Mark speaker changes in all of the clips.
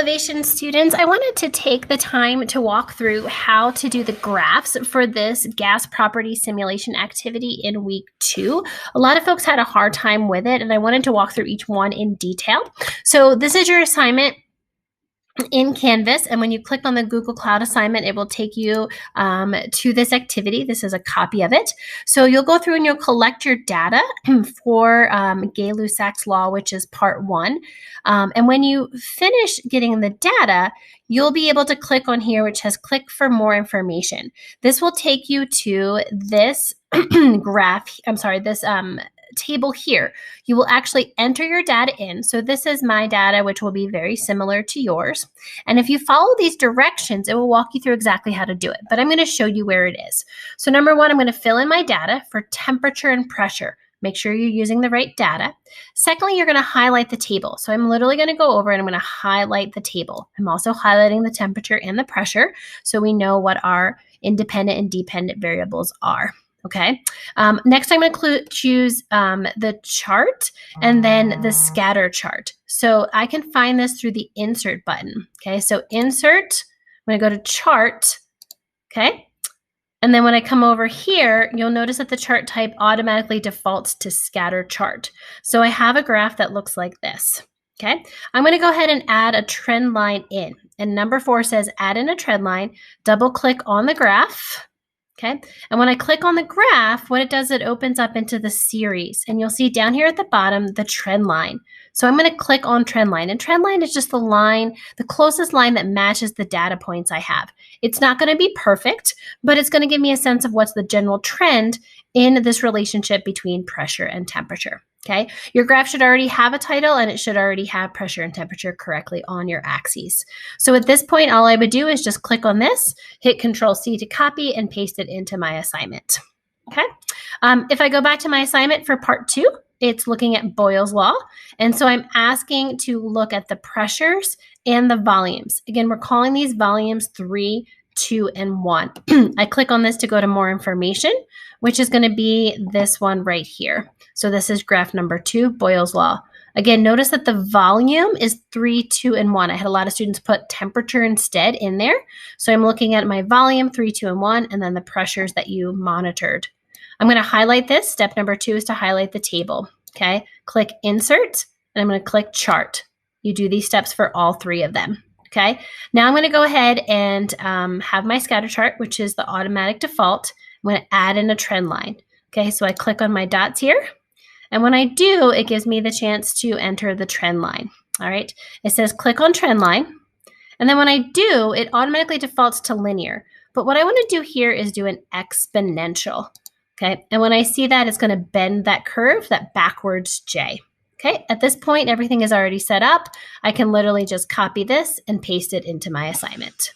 Speaker 1: Elevation students, I wanted to take the time to walk through how to do the graphs for this gas property simulation activity in week 2. A lot of folks had a hard time with it, and I wanted to walk through each one in detail. So this is your assignment in Canvas, and when you click on the Google Cloud assignment, it will take you to this activity. This is a copy of it. So you'll go through and you'll collect your data for Gay-Lussac's law, which is part 1. And when you finish getting the data, you'll be able to click on here, which says click for more information. This will take you to this this table here. You will actually enter your data in. So this is my data, which will be very similar to yours. And if you follow these directions, it will walk you through exactly how to do it. But I'm going to show you where it is. So number 1, I'm going to fill in my data for temperature and pressure. Make sure you're using the right data. Secondly, you're going to highlight the table. So I'm literally going to go over and I'm going to highlight the table. I'm also highlighting the temperature and the pressure so we know what our independent and dependent variables are. Okay. Next, I'm going to choose the chart and then the scatter chart. So I can find this through the insert button. Okay. So insert, I'm going to go to chart. Okay. And then when I come over here, you'll notice that the chart type automatically defaults to scatter chart. So I have a graph that looks like this. Okay. I'm going to go ahead and add a trend line in. And number 4 says add in a trend line, double click on the graph. Okay, and when I click on the graph, what it does, it opens up into the series. And you'll see down here at the bottom, the trend line. So I'm going to click on trend line. And trend line is just the line, the closest line that matches the data points I have. It's not going to be perfect, but it's going to give me a sense of what's the general trend in this relationship between pressure and temperature. Okay, your graph should already have a title and it should already have pressure and temperature correctly on your axes. So at this point, all I would do is just click on this, hit Control-C to copy and paste it into my assignment. Okay, if I go back to my assignment for part 2, it's looking at Boyle's law. And so I'm asking to look at the pressures and the volumes. Again, we're calling these volumes 3, 2, and 1. I click on this to go to more information, which is going to be this one right here. So this is graph number 2, Boyle's law. Again, notice that the volume is 3, 2, and 1. I had a lot of students put temperature instead in there. So I'm looking at my volume, 3, 2, and 1, and then the pressures that you monitored. I'm going to highlight this. Step number 2 is to highlight the table. Okay, click Insert, and I'm going to click Chart. You do these steps for all 3 of them. Okay, now I'm going to go ahead and have my scatter chart, which is the automatic default. I'm going to add in a trend line. Okay, so I click on my dots here. And when I do, it gives me the chance to enter the trend line. All right, it says click on trend line. And then when I do, it automatically defaults to linear. But what I want to do here is do an exponential. Okay, and when I see that, it's going to bend that curve, that backwards J. Okay, at this point, everything is already set up. I can literally just copy this and paste it into my assignment.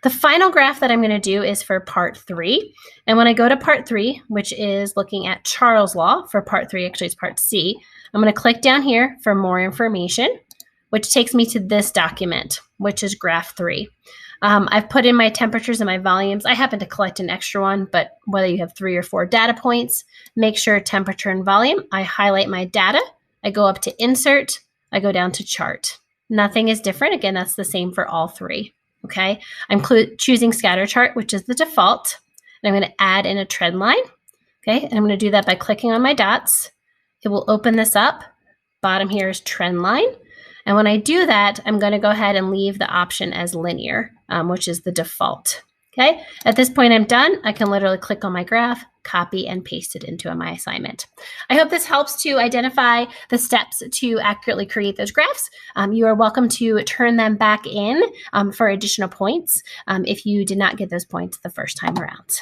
Speaker 1: The final graph that I'm going to do is for part 3. And when I go to part 3, which is looking at Charles' law for part 3, actually it's part C, I'm going to click down here for more information, which takes me to this document, which is graph 3. I've put in my temperatures and my volumes. I happen to collect an extra one, but whether you have 3 or 4 data points, make sure temperature and volume. I highlight my data. I go up to Insert. I go down to Chart. Nothing is different. Again, that's the same for all 3. Okay, I'm choosing scatter chart, which is the default. And I'm going to add in a trend line. Okay, and I'm going to do that by clicking on my dots. It will open this up. Bottom here is trend line. And when I do that, I'm going to go ahead and leave the option as linear, which is the default. Okay, at this point, I'm done. I can literally click on my graph, copy, and paste it into my assignment. I hope this helps to identify the steps to accurately create those graphs. You are welcome to turn them back in for additional points if you did not get those points the first time around.